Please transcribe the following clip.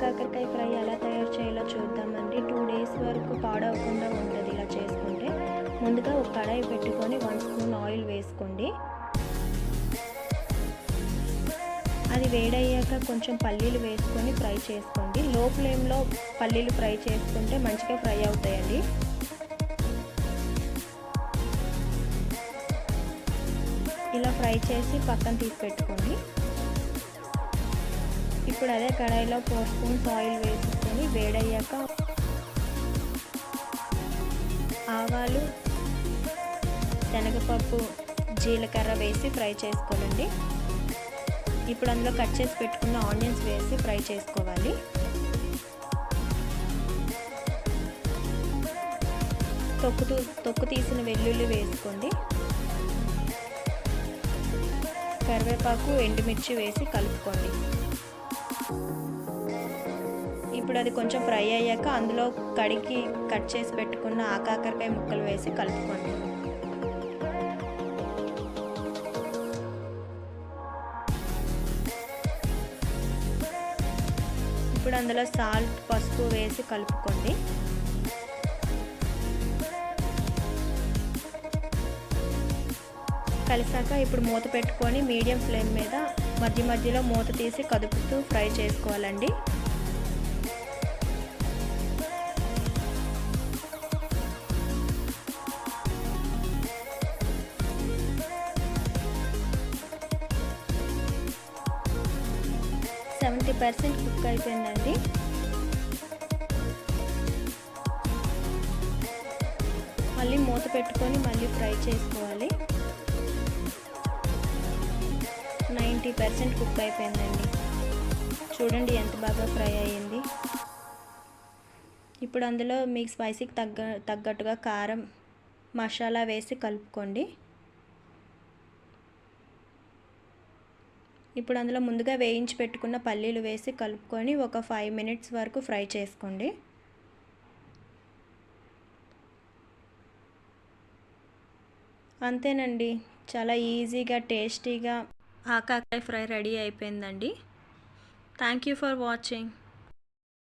కాకరకాయ ఫ్రై ఎలా తయారు చేయాలో చూద్దామండి. 2 డేస్ వరకు పాడవకుండా ఉంటుంది ఇలా చేసుకుంటే. ముందుగా ఒక కడాయి పెట్టుకొని 1 స్పూన్ ఆయిల్ వేసుకోండి. అది వేడయ్యాక కొంచెం పల్లీలు వేసుకొని ఫ్రై చేసుకోండి. లో ఫ్లేమ్లో పల్లీలు ఫ్రై చేసుకుంటే మంచిగా ఫ్రై అవుతాయండి. ఇలా ఫ్రై చేసి పక్కన తీసి పెట్టుకోండి. ఇప్పుడు అదే కడాయిలో 4 స్పూన్స్ ఆయిల్ వేసుకొని వేడయ్యాక ఆవాలు, శనగపప్పు, జీలకర్ర వేసి ఫ్రై చేసుకోవాలండి. ఇప్పుడు అందులో కట్ చేసి పెట్టుకున్న ఆనియన్స్ వేసి ఫ్రై చేసుకోవాలి. తొక్కు తీసిన వెల్లుల్లి వేసుకోండి. కరివేపాకు, ఎండుమిర్చి వేసి కలుపుకోండి. ఇప్పుడు అది కొంచెం ఫ్రై అయ్యాక అందులో కడిగి కట్ చేసి పెట్టుకున్న కాకరకాయ ముక్కలు వేసి కలుపుకోండి. ఇప్పుడు అందులో సాల్ట్, పసుపు వేసి కలుపుకోండి. కలిసాక ఇప్పుడు మూత పెట్టుకొని మీడియం ఫ్లేమ్ మీద మధ్య మధ్యలో మూత తీసి కదుపుతూ ఫ్రై చేసుకోవాలండి. సెవెంటీ 70% కుక్ అయిపోయిందండి. మళ్ళీ మూత పెట్టుకొని మళ్ళీ ఫ్రై చేసుకోవాలి. 90% కుక్ అయిపోయిందండి. చూడండి ఎంత బాగా ఫ్రై అయ్యింది. ఇప్పుడు అందులో మీకు స్పైసీకి తగ్గట్టుగా కారం, మసాలా వేసి కలుపుకోండి. ఇప్పుడు అందులో ముందుగా వేయించి పెట్టుకున్న పల్లీలు వేసి కలుపుకొని ఒక 5 మినిట్స్ వరకు ఫ్రై చేసుకోండి. అంతేనండి, చాలా ఈజీగా టేస్టీగా కాకరకాయ ఫ్రై రెడీ అయిపోయిందండి. Thank you for watching.